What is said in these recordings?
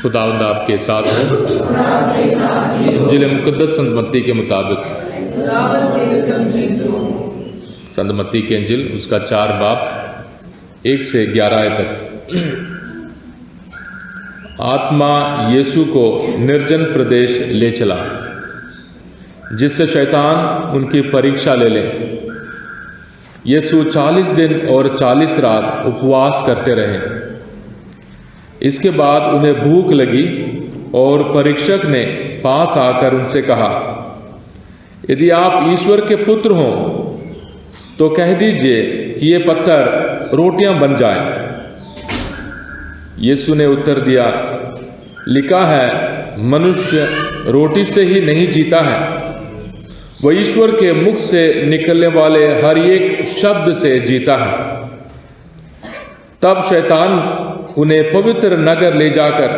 खुदावंद आपके साथ हो। इंजील मुकद्दस संत मत्ती के मुताबिक। संत मत्ती के इंजील उसका 4 बाब 1 से 11 तक। आत्मा यीशु को निर्जन प्रदेश ले चला, जिससे शैतान उनकी परीक्षा ले ले। यीशु 40 दिन और 40 रात उपवास करते रहे। इसके बाद उन्हें भूख लगी और परीक्षक ने पास आकर उनसे कहा, यदि आप ईश्वर के पुत्र हों तो कह दीजिए कि ये पत्थर रोटियां बन जाएं। यीशु ने उत्तर दिया, लिखा है, मनुष्य रोटी से ही नहीं जीता है, वह ईश्वर के मुख से निकलने वाले हर एक शब्द से जीता है। तब शैतान उन्हें पवित्र नगर ले जाकर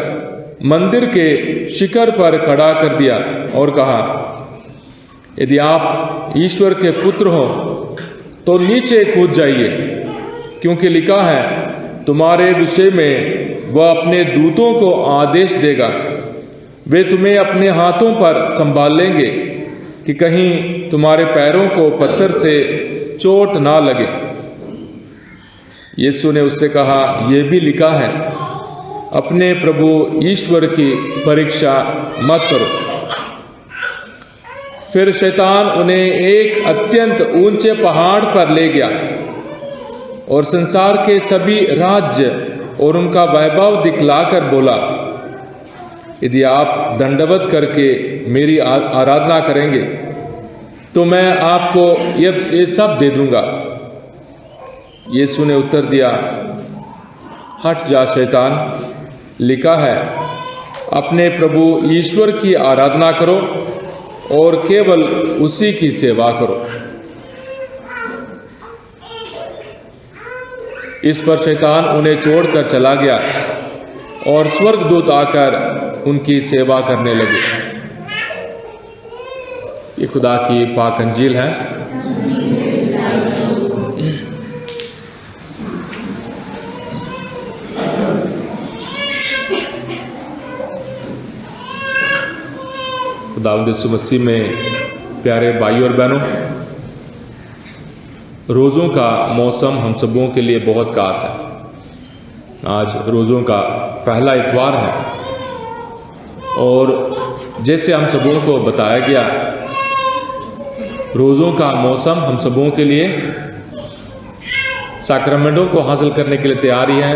मंदिर के शिखर पर खड़ा कर दिया और कहा, यदि आप ईश्वर के पुत्र हो तो नीचे कूद जाइए, क्योंकि लिखा है, तुम्हारे विषय में वह अपने दूतों को आदेश देगा, वे तुम्हें अपने हाथों पर संभाल लेंगे कि कहीं तुम्हारे पैरों को पत्थर से चोट ना लगे। यीशु ने उससे कहा, यह भी लिखा है, अपने प्रभु ईश्वर की परीक्षा मत करो। फिर शैतान उन्हें एक अत्यंत ऊंचे पहाड़ पर ले गया और संसार के सभी राज्य और उनका वैभव दिखलाकर बोला, यदि आप दंडवत करके मेरी आराधना करेंगे तो मैं आपको ये सब दे दूंगा। यीशु ने उत्तर दिया, हट जा शैतान, लिखा है, अपने प्रभु ईश्वर की आराधना करो और केवल उसी की सेवा करो। इस पर शैतान उन्हें छोड़कर चला गया और स्वर्गदूत आकर उनकी सेवा करने लगे। ये खुदा की पाक अंजील है। खुदावंद यीशु मसीह में प्यारे भाइयों और बहनों, रोज़ों का मौसम हम सबों के लिए बहुत खास है। आज रोज़ों का पहला इतवार है और जैसे हम सबों को बताया गया, रोज़ों का मौसम हम सबों के लिए सैक्रमेंटों को हासिल करने के लिए तैयारी है,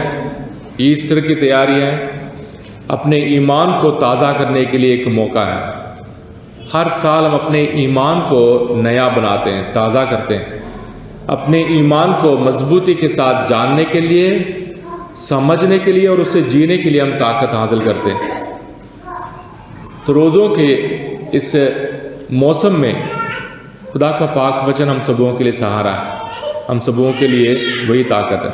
ईस्टर की तैयारी है, अपने ईमान को ताज़ा करने के लिए एक मौका है। हर साल हम अपने ईमान को नया बनाते हैं, ताज़ा करते हैं, अपने ईमान को मजबूती के साथ जानने के लिए, समझने के लिए और उसे जीने के लिए हम ताकत हासिल करते हैं। तो रोज़ों के इस मौसम में खुदा का पाक वचन हम सबों के लिए सहारा है, हम सबों के लिए वही ताकत है।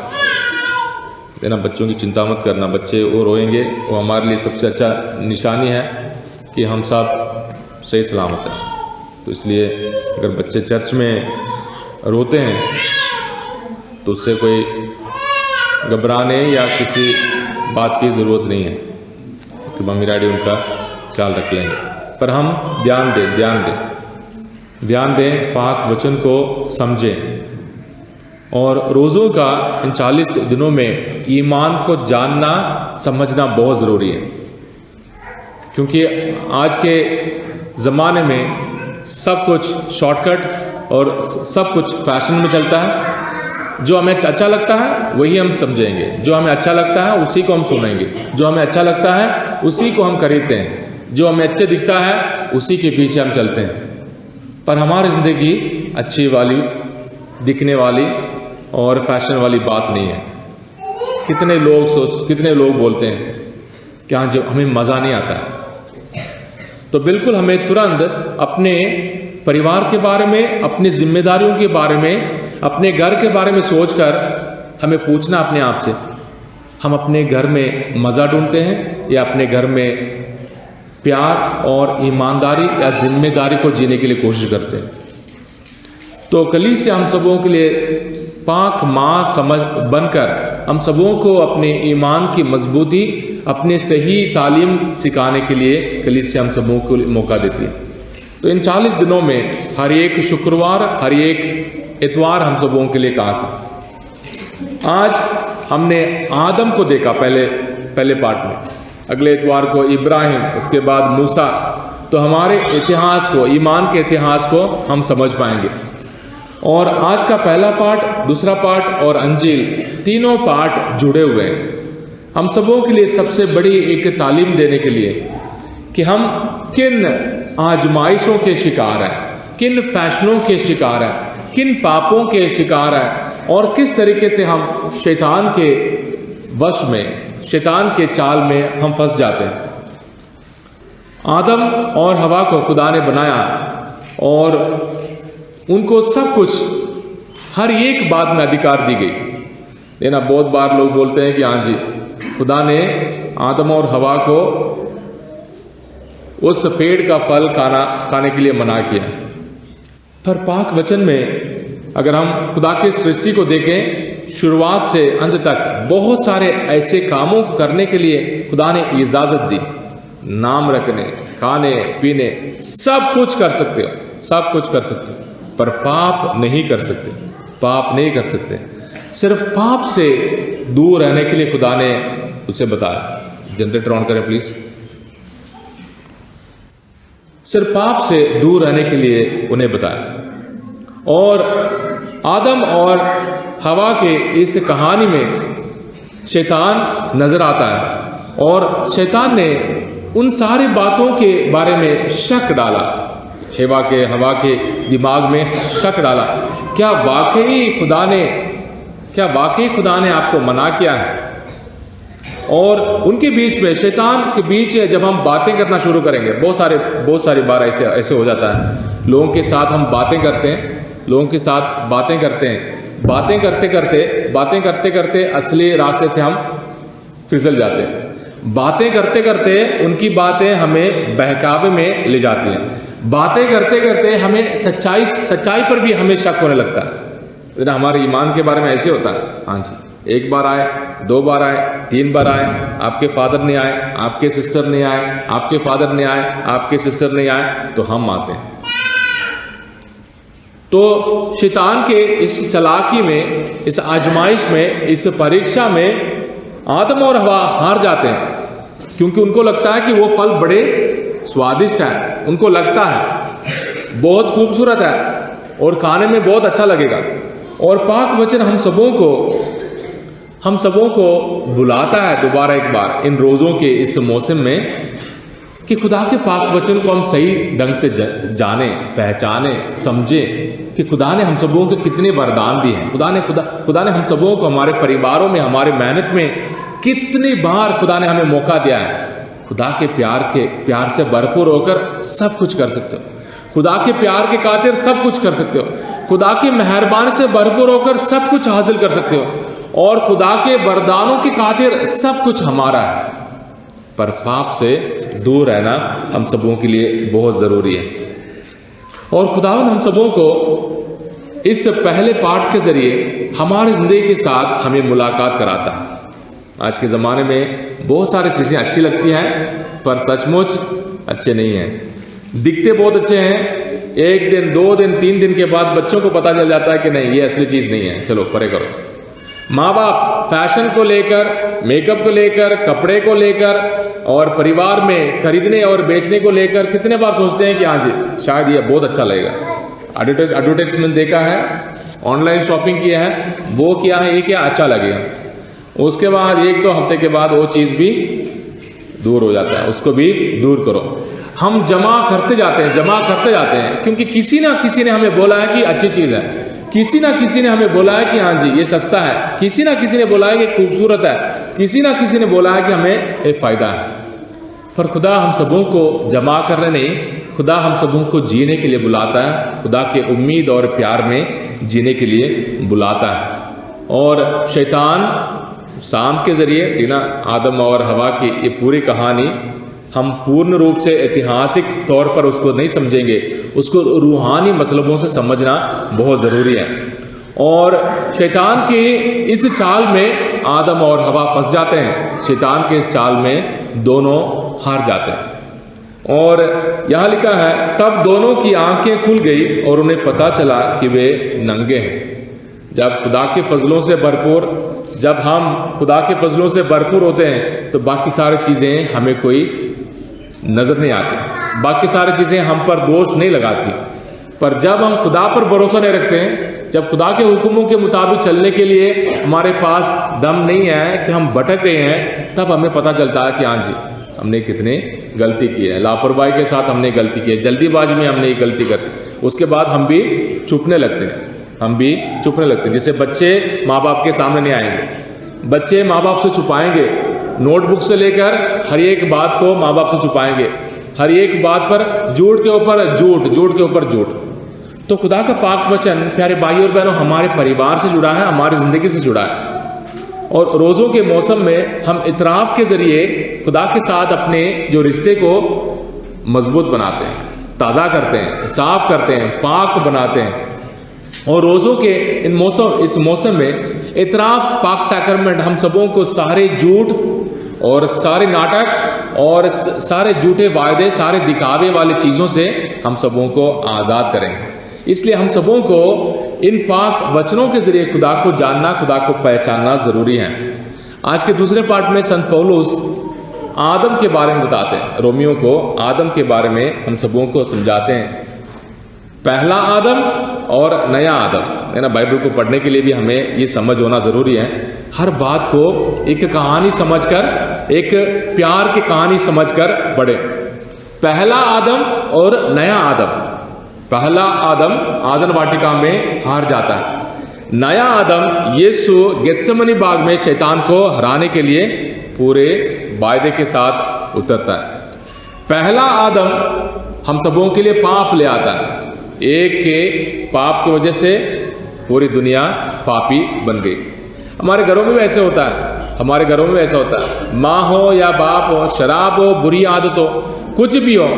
देना, बच्चों की चिंता मत करना, बच्चे वो रोएंगे, वो हमारे लिए सबसे अच्छा निशानी है कि हम सब सही सलामत है। तो इसलिए अगर बच्चे चर्च में रोते हैं तो उससे कोई घबराने या किसी बात की ज़रूरत नहीं है, कि मम्मी डैडी उनका ख्याल रख लेंगे। पर हम ध्यान दें, पाक वचन को समझें और रोज़ों का इन 40 दिनों में ईमान को जानना समझना बहुत ज़रूरी है, क्योंकि आज के ज़माने में सब कुछ शॉर्टकट और सब कुछ फैशन में चलता है। जो हमें अच्छा लगता है वही हम समझेंगे, जो हमें अच्छा लगता है उसी को हम सुनेंगे, जो हमें अच्छा लगता है उसी को हम खरीदते हैं, जो हमें अच्छे दिखता है उसी के पीछे हम चलते हैं। पर हमारी ज़िंदगी अच्छी वाली, दिखने वाली और फैशन वाली बात नहीं है। कितने लोग बोलते हैं कि हाँ, जब हमें मज़ा नहीं आता है। तो बिल्कुल हमें तुरंत अपने परिवार के बारे में, अपनी जिम्मेदारियों के बारे में, अपने घर के बारे में सोचकर हमें पूछना अपने आप से, हम अपने घर में मज़ा ढूंढते हैं या अपने घर में प्यार और ईमानदारी या जिम्मेदारी को जीने के लिए कोशिश करते हैं। तो कलीसिया हम सबों के लिए पाक माँ समझ बनकर हम सबों को अपने ईमान की मजबूती, अपने सही तालीम सिखाने के लिए कलीसिया हम सबों को मौका देती है। तो इन 40 दिनों में हर एक शुक्रवार, हर एक इतवार हम सबों के लिए खास है। आज हमने आदम को देखा पहले पार्ट में, अगले इतवार को इब्राहिम, उसके बाद मूसा। तो हमारे इतिहास को, ईमान के इतिहास को हम समझ पाएंगे। और आज का पहला पार्ट, दूसरा पार्ट और अंजील, तीनों पार्ट जुड़े हुए हैं हम सबों के लिए सबसे बड़ी एक तालीम देने के लिए कि हम किन आजमाइशों के शिकार हैं, किन फैसलों के शिकार हैं, किन पापों के शिकार हैं और किस तरीके से हम शैतान के वश में, शैतान के चाल में हम फंस जाते हैं। आदम और हवा को खुदा ने बनाया और उनको सब कुछ, हर एक बात में अधिकार दी गई। लेकिन बहुत बार लोग बोलते हैं कि हाँ जी, खुदा ने आदम और हवा को उस पेड़ का फल खाने के लिए मना किया। पर पाक वचन में अगर हम खुदा की सृष्टि को देखें, शुरुआत से अंत तक बहुत सारे ऐसे कामों को करने के लिए खुदा ने इजाज़त दी। नाम रखने, खाने पीने, सब कुछ कर सकते हो, सब कुछ कर सकते हो, पर पाप नहीं कर सकते, पाप नहीं कर सकते। सिर्फ पाप से दूर रहने के लिए खुदा ने उसे बताया। जनरेटर ऑन करें प्लीज। सिर्फ पाप से दूर रहने के लिए उन्हें बताया। और आदम और हवा के इस कहानी में शैतान नजर आता है और शैतान ने उन सारी बातों के बारे में शक डाला। हवा के दिमाग में शक डाला, क्या वाकई खुदा ने आपको मना किया है? और उनके बीच में, शैतान के बीच में जब हम बातें करना शुरू करेंगे, बहुत सारी बार ऐसे हो जाता है। लोगों के साथ हम बातें करते हैं, बातें करते करते असली रास्ते से हम फिसल जाते हैं। बातें करते करते उनकी बातें हमें बहकावे में ले जाती हैं। बातें करते करते हमें सच्चाई पर भी हमें शक होने लगता है। हमारे ईमान के बारे में ऐसे होता है, हाँ जी, एक बार आए, 2 बार आए, 3 बार आए, आपके फादर नहीं आए, आपके सिस्टर नहीं आए, आपके फादर नहीं आए, आपके सिस्टर नहीं आए, तो हम आते हैं। तो शैतान के इस चालाकी में, इस आजमाइश में, इस परीक्षा में आदम और हवा हार जाते हैं, क्योंकि उनको लगता है कि वो फल बड़े स्वादिष्ट हैं, उनको लगता है बहुत खूबसूरत है और खाने में बहुत अच्छा लगेगा। और पाक वचन हम सबों को बुलाता है दोबारा एक बार इन रोज़ों के इस मौसम में कि खुदा के पाक वचन को हम सही ढंग से जाने, पहचाने, समझे कि खुदा ने हम सबों को कितने वरदान दिए हैं। खुदा ने हम सबों को हमारे परिवारों में, हमारे मेहनत में कितनी बार खुदा ने हमें मौका दिया है। खुदा के प्यार से भरपूर होकर सब कुछ कर सकते हो। खुदा के प्यार के खातिर सब कुछ कर सकते हो। खुदा की मेहरबानी से भरपूर होकर सब कुछ हासिल कर सकते हो। और खुदा के वरदानों की खातिर सब कुछ हमारा है। पर पाप से दूर रहना हम सबों के लिए बहुत ज़रूरी है। और खुदावंद हम सबों को इस पहले पाठ के ज़रिए हमारे ज़िंदगी के साथ हमें मुलाकात कराता है। आज के ज़माने में बहुत सारी चीज़ें अच्छी लगती हैं, पर सचमुच अच्छे नहीं हैं। दिखते बहुत अच्छे हैं, 1 दिन, 2 दिन, 3 दिन के बाद बच्चों को पता चल जाता है कि नहीं, ये असली चीज़ नहीं है, चलो परे करो। माँ बाप फैशन को लेकर, मेकअप को लेकर, कपड़े को लेकर और परिवार में खरीदने और बेचने को लेकर कितने बार सोचते हैं कि हाँ जी, शायद ये बहुत अच्छा लगेगा। एडवर्टाइजमेंट देखा है, ऑनलाइन शॉपिंग किया है, वो किया है, ये क्या अच्छा लगेगा। उसके बाद 1-2 हफ्ते के बाद वो चीज़ भी दूर हो जाता है, उसको भी दूर करो। हम जमा करते जाते हैं, क्योंकि किसी ना किसी ने हमें बोला है कि अच्छी चीज़ है, किसी ना किसी ने हमें बोला है कि हाँ जी ये सस्ता है, किसी ना किसी ने बोला है कि खूबसूरत है, किसी ना किसी ने बोला है कि हमें एक फ़ायदा है। पर खुदा हम सबों को जमा करने नहीं, खुदा हम सबों को जीने के लिए बुलाता है। खुदा के उम्मीद और प्यार में जीने के लिए बुलाता है। और शैतान शाम के ज़रिए आदम और हवा की ये पूरी कहानी हम पूर्ण रूप से ऐतिहासिक तौर पर उसको नहीं समझेंगे, उसको रूहानी मतलबों से समझना बहुत ज़रूरी है। और शैतान के इस चाल में आदम और हवा फंस जाते हैं शैतान के इस चाल में दोनों हार जाते हैं। और यहाँ लिखा है, तब दोनों की आंखें खुल गई और उन्हें पता चला कि वे नंगे हैं। जब खुदा के फजलों से भरपूर, जब हम खुदा के फजलों से भरपूर होते हैं तो बाकी सारी चीज़ें हमें कोई नज़र नहीं आती, बाकी सारी चीज़ें हम पर दोष नहीं लगाती। पर जब हम खुदा पर भरोसा नहीं रखते हैं, जब खुदा के हुक्मों के मुताबिक चलने के लिए हमारे पास दम नहीं है कि हम भटक गए हैं, तब हमें पता चलता है कि हाँ जी, हमने कितनी गलती की है, लापरवाही के साथ हमने गलती की है, जल्दीबाजी में हमने ये गलती कर दी। उसके बाद हम भी चुपने लगते हैं, हम भी चुपने लगते हैं। जैसे बच्चे माँ बाप के सामने नहीं आएंगे, बच्चे माँ बाप से छुपाएंगे, नोटबुक से लेकर हर एक बात को माँ बाप से छुपाएंगे, हर एक बात पर झूठ के ऊपर झूठ, झूठ के ऊपर झूठ। तो खुदा का पाक वचन प्यारे भाई और बहनों हमारे परिवार से जुड़ा है, हमारी ज़िंदगी से जुड़ा है। और रोज़ों के मौसम में हम इतराफ़ के ज़रिए खुदा के साथ अपने जो रिश्ते को मजबूत बनाते हैं, ताज़ा करते हैं, साफ़ करते हैं, पाक बनाते हैं। और रोज़ों के इस मौसम में इतराफ़ पाक सैक्रमेंट हम सबों को सारे झूठ और सारे नाटक और सारे झूठे वायदे, सारे दिखावे वाली चीज़ों से हम सबों को आज़ाद करेंगे। इसलिए हम सबों को इन पाक वचनों के ज़रिए खुदा को जानना, खुदा को पहचानना ज़रूरी है। आज के दूसरे पार्ट में संत पौलुस आदम के बारे में बताते हैं, रोमियो को आदम के बारे में हम सबों को समझाते हैं। पहला आदम और नया आदम, है ना। बाइबल को पढ़ने के लिए भी हमें ये समझ होना ज़रूरी है। हर बात को एक कहानी समझकर, एक प्यार की कहानी समझकर पढ़े। पहला आदम और नया आदम। पहला आदम आदम वाटिका में हार जाता है, नया आदम यीशु गेत्सेमनी बाग में शैतान को हराने के लिए पूरे वायदे के साथ उतरता है। पहला आदम हम सबों के लिए पाप ले आता है, एक के पाप की वजह से पूरी दुनिया पापी बन गई। हमारे घरों में भी ऐसे होता है, हमारे घरों में ऐसा होता है, माँ हो या बाप हो, शराब हो, बुरी आदत हो, कुछ भी हो,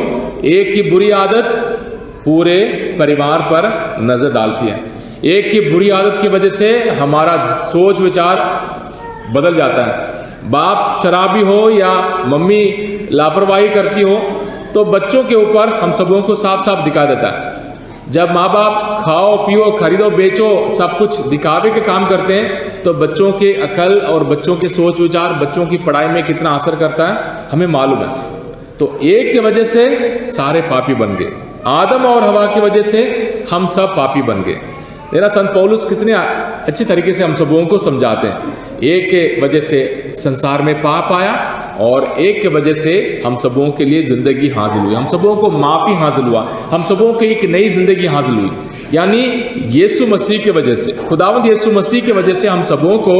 एक की बुरी आदत पूरे परिवार पर नज़र डालती है। एक की बुरी आदत की वजह से हमारा सोच विचार बदल जाता है। बाप शराबी हो या मम्मी लापरवाही करती हो तो बच्चों के ऊपर हम सबों को साफ साफ दिखा देता है। जब माँ बाप खाओ पियो खरीदो बेचो सब कुछ दिखावे के काम करते हैं तो बच्चों के अकल और बच्चों के सोच विचार, बच्चों की पढ़ाई में कितना असर करता है हमें मालूम है। तो एक की वजह से सारे पापी बन गए, आदम और हवा की वजह से हम सब पापी बन गए। मेरा संत पौलुस कितने अच्छे तरीके से हम सबों को समझाते हैं। एक के वजह से संसार में पाप आया और एक के वजह से हम सबों के लिए ज़िंदगी हासिल हुई, हम सबों को माफ़ी हासिल हुआ, हम सबों को एक नई ज़िंदगी हासिल हुई। यानी यीशु मसीह के वजह से, खुदावंद यीशु मसीह के वजह से हम सबों को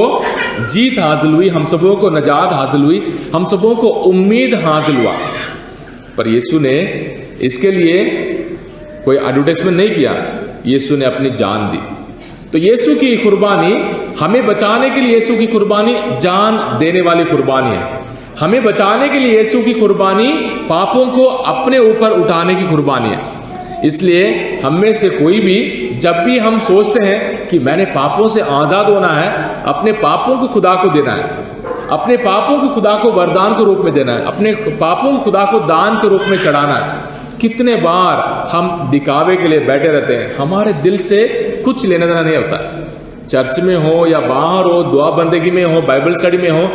जीत हासिल हुई, हम सबों को नजात हासिल हुई, हम सबों को उम्मीद हासिल हुआ। पर यीशु ने इसके लिए कोई एडवर्टाइजमेंट नहीं किया, यीशु ने अपनी जान दी। तो यीशु की कुर्बानी हमें बचाने के लिए, यीशु की कुर्बानी जान देने वाली कुर्बानी है। हमें बचाने के लिए यीशु की कुर्बानी पापों को अपने ऊपर उठाने की कुर्बानी है। इसलिए हम में से कोई भी जब भी हम सोचते हैं कि मैंने पापों से आज़ाद होना है, अपने पापों को खुदा को देना है, अपने पापों को खुदा को वरदान के रूप में देना है, अपने पापों को खुदा को दान के रूप में चढ़ाना है। कितने बार हम दिखावे के लिए बैठे रहते हैं, हमारे दिल से कुछ लेना देना नहीं होता। चर्च में हो या बाहर हो, दुआ बंदगी में हो, बाइबल स्टडी में हो,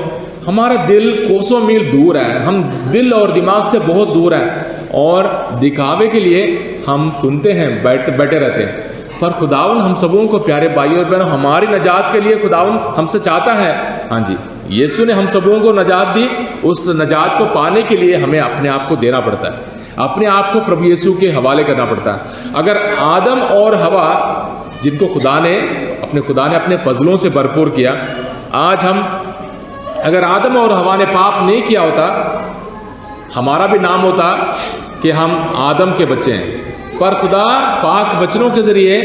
हमारा दिल कोसों मील दूर है, हम दिल और दिमाग से बहुत दूर हैं और दिखावे के लिए हम सुनते हैं, बैठे रहते हैं। पर खुदावन हम सबों को, प्यारे भाई और बहनों, हमारी नजात के लिए खुदावन हमसे चाहता है। हाँ जी, यीशु ने हम सबों को नजात दी, उस नजात को पाने के लिए हमें अपने आप को देना पड़ता है, अपने आप को प्रभु यीशु के हवाले करना पड़ता है। अगर आदम और हवा जिनको खुदा ने अपने फजलों से भरपूर किया, आज हम, अगर आदम और हवा ने पाप नहीं किया होता, हमारा भी नाम होता कि हम आदम के बच्चे हैं। पर खुदा पाक वचनों के जरिए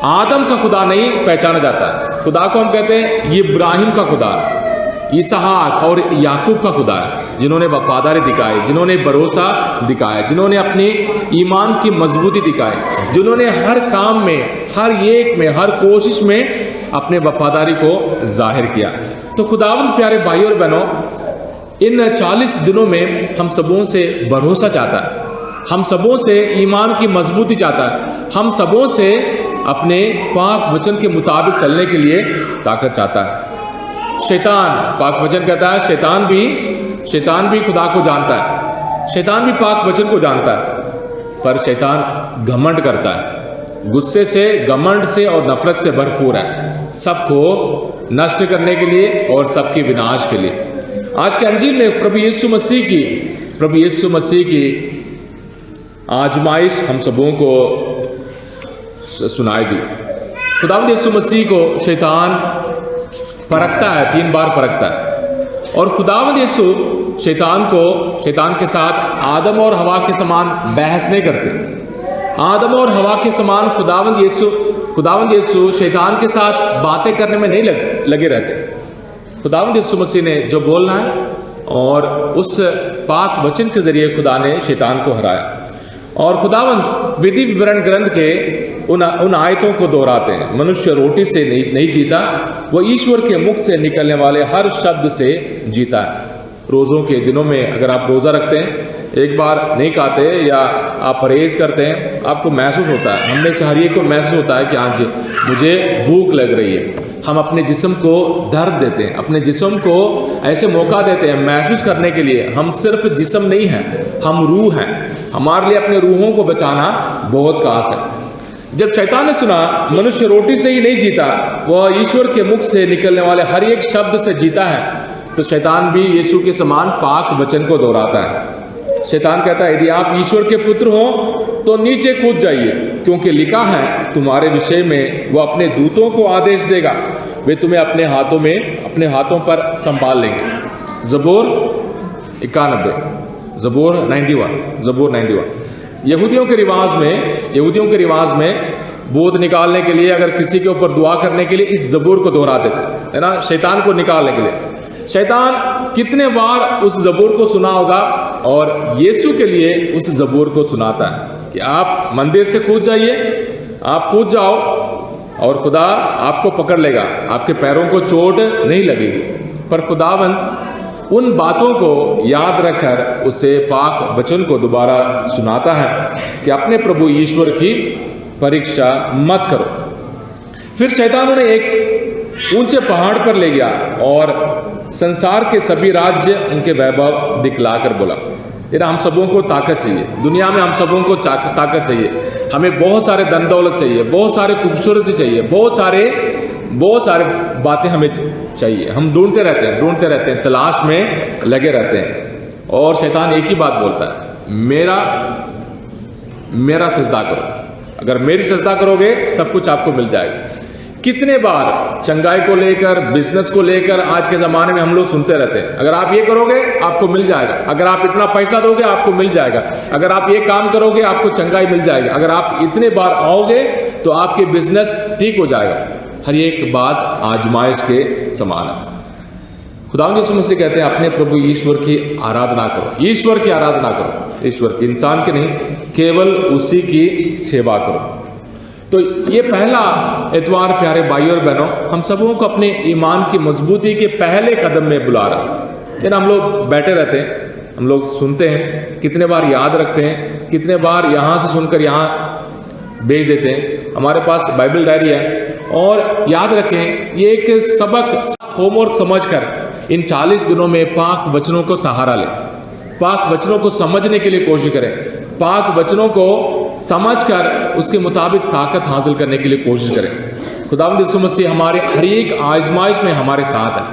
आदम का खुदा नहीं पहचाना जाता। खुदा को हम कहते हैं ये इब्राहिम का खुदा, इसहाक और याकूब का खुदा है, जिन्होंने वफादारी दिखाई, जिन्होंने भरोसा दिखाया, जिन्होंने अपनी ईमान की मजबूती दिखाई, जिन्होंने हर काम में, हर एक में, हर कोशिश में अपने वफादारी को जाहिर किया। तो खुदावंद प्यारे भाइयों और बहनों, इन 40 दिनों में हम सबों से भरोसा चाहता है, हम सबों से ईमान की मजबूती चाहता है, हम सबों से अपने पाक वचन के मुताबिक चलने के लिए ताकत चाहता है। शैतान, पाक वचन कहता है, शैतान भी खुदा को जानता है, शैतान भी पाक वचन को जानता है, पर शैतान घमंड करता है, गुस्से से, घमंड से और नफरत से भरपूर है, सबको नष्ट करने के लिए और सबके विनाश के लिए। आज के अंजील में प्रभु यीशु मसीह की आजमाइश हम सबों को सुनाई दी। खुदावंद यीशु मसीह को शैतान परखता है, 3 बार परखता है, और खुदावंद यीशु शैतान के साथ आदम और हवा के समान बहस नहीं करते। आदम और हवा के समान खुदावंद यीशु शैतान के साथ बातें करने में नहीं लगे रहते। खुदावंद यीशु मसीह ने जो बोलना है, और उस पाक वचन के जरिए खुदा ने शैतान को हराया। और खुदावंद विधि विवरण ग्रंथ के उन आयतों को दोहराते हैं, मनुष्य रोटी से नहीं जीता, वह ईश्वर के मुख से निकलने वाले हर शब्द से जीता है। रोज़ों के दिनों में अगर आप रोज़ा रखते हैं, एक बार नहीं खाते या आप परहेज करते हैं, आपको महसूस होता है, हम में से हर एक को महसूस होता है कि हाँ जी मुझे भूख लग रही है। हम अपने जिस्म को दर्द देते हैं, अपने जिस्म को ऐसे मौका देते हैं महसूस करने के लिए। हम सिर्फ जिस्म नहीं हैं, हम रूह हैं। हमारे लिए अपने रूहों को बचाना बहुत खास है। जब शैतान ने सुना मनुष्य रोटी से ही नहीं जीता, वह ईश्वर के मुख से निकलने वाले हर एक शब्द से जीता है, तो शैतान भी यीशु के समान पाक वचन को दोहराता है। शैतान कहता है, यदि आप ईश्वर के पुत्र हो तो नीचे कूद जाइए, क्योंकि लिखा है तुम्हारे विषय में वह अपने दूतों को आदेश देगा, वे तुम्हें अपने हाथों पर संभाल लेंगे। ज़बूर 91, ज़बूर 91। यहूदियों के रिवाज में भूत निकालने के लिए, अगर किसी के ऊपर दुआ करने के लिए इस ज़बूर को दोहरा देते है ना, शैतान को निकालने के लिए। शैतान कितने बार उस ज़बूर को सुना होगा, और यीशु के लिए उस ज़बूर को सुनाता है कि आप मंदिर से कूद जाइए, आप कूद जाओ और खुदा आपको पकड़ लेगा, आपके पैरों को चोट नहीं लगेगी। पर खुदावंद उन बातों को याद रखकर उसे पाक वचन को दोबारा सुनाता है कि अपने प्रभु ईश्वर की परीक्षा मत करो। फिर शैतान उन्हें एक ऊंचे पहाड़ पर ले गया और संसार के सभी राज्य उनके वैभव दिखलाकर बोला। तेरा हम सबों को ताकत चाहिए, दुनिया में हम सबों को ताकत चाहिए, हमें बहुत सारे धन दौलत चाहिए, बहुत सारे खूबसूरती चाहिए, बहुत सारे बातें हमें चाहिए। हम ढूंढते रहते हैं, तलाश में लगे रहते हैं। और शैतान एक ही बात बोलता है, मेरा सजदा करो, अगर मेरी सजदा करोगे सब कुछ आपको मिल जाएगा। कितने बार चंगाई को लेकर, बिजनेस को लेकर आज के ज़माने में हम लोग सुनते रहते हैं, अगर आप ये करोगे आपको मिल जाएगा, अगर आप इतना पैसा दोगे आपको मिल जाएगा, अगर आप ये काम करोगे आपको चंगाई मिल जाएगी, अगर आप इतने बार आओगे तो आपके बिजनेस ठीक हो जाएगा। हर एक बात आजमाइश के समान है। खुदावंद यीशु मसीह कहते हैं अपने प्रभु ईश्वर की आराधना करो, ईश्वर की आराधना करो, ईश्वर की, इंसान की नहीं, केवल उसी की सेवा करो। तो ये पहला एतवार प्यारे भाइयों और बहनों हम सबों को अपने ईमान की मजबूती के पहले कदम में बुला रहा है। हम लोग बैठे रहते हैं, हम लोग सुनते हैं, कितने बार याद रखते हैं, कितने बार यहाँ से सुनकर यहाँ भेज देते हैं। हमारे पास बाइबल डायरी है, और याद रखें ये एक सबक होमवर्क समझकर इन 40 दिनों में पाक वचनों को सहारा लें, पाक वचनों को समझने के लिए कोशिश करें, पाक वचनों को समझकर उसके मुताबिक ताकत हासिल करने के लिए कोशिश करें। खुदावंद यीशु मसीह हमारे हर एक आजमाइश में हमारे साथ है।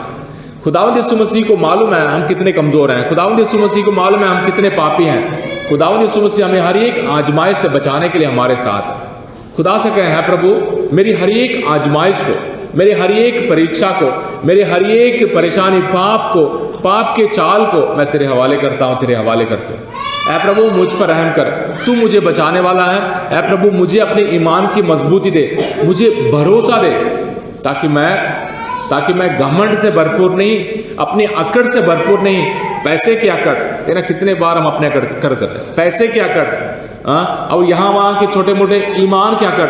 खुदावंद यीशु मसीह को मालूम है हम कितने कमज़ोर हैं, खुदावंद यीशु मसीह को मालूम है हम कितने पापी हैं। खुदावंद यीशु मसीह हमें हर एक आजमाइश से बचाने के लिए हमारे साथ है। खुदा से कहें, है प्रभु मेरी हर एक आजमाइश को, मेरी हर एक परीक्षा को, मेरे हर एक परेशानी, पाप के चाल को मैं तेरे हवाले करता हूँ, तेरे हवाले करता हूँ। ऐ प्रभु मुझ पर रहम कर, तू मुझे बचाने वाला है। ऐ प्रभु मुझे अपने ईमान की मजबूती दे, मुझे भरोसा दे, ताकि मैं घमंड से भरपूर नहीं, अपनी अकड़ से भरपूर नहीं। पैसे की अकड़, तेरा कितने बार हम अपने अकड़ करते हैं, पैसे की अकड़, और यहाँ वहाँ के छोटे मोटे ईमान की अकड़,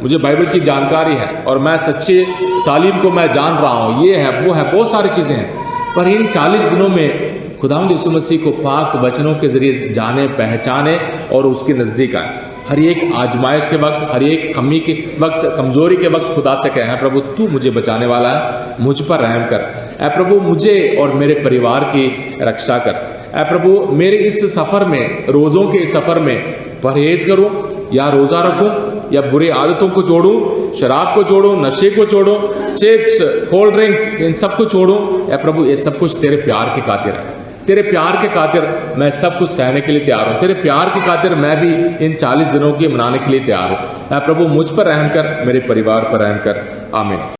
मुझे बाइबल की जानकारी है और मैं सच्चे तालीम को मैं जान रहा हूँ, ये है वो है, बहुत सारी चीज़ें हैं। पर इन 40 दिनों में खुदावंद यीशु मसीह को पाक वचनों के ज़रिए जाने, पहचाने और उसके नज़दीक आए। हर एक आजमाइश के वक्त, हर एक कमी के वक्त, कमज़ोरी के वक्त खुदा से कहें, है प्रभु तू मुझे बचाने वाला है, मुझ पर रहम कर। ऐ प्रभु मुझे और मेरे परिवार की रक्षा कर। ऐ प्रभु मेरे इस सफ़र में, रोज़ों के इस सफ़र में परहेज़ करूं या रोज़ा रखूं या बुरी आदतों को छोड़ूं, शराब को छोड़ूं, नशे को छोड़ूं, चिप्स, कोल्ड ड्रिंक्स, इन सब को छोड़ूं। ऐ प्रभु ये सब कुछ तेरे प्यार के खातिर है, तेरे प्यार के खातिर मैं सब कुछ सहने के लिए तैयार हूँ। तेरे प्यार के खातिर मैं भी इन 40 दिनों की मनाने के लिए तैयार हूँ। ऐ प्रभु मुझ पर रहम कर, मेरे परिवार पर रहम कर। आमीन।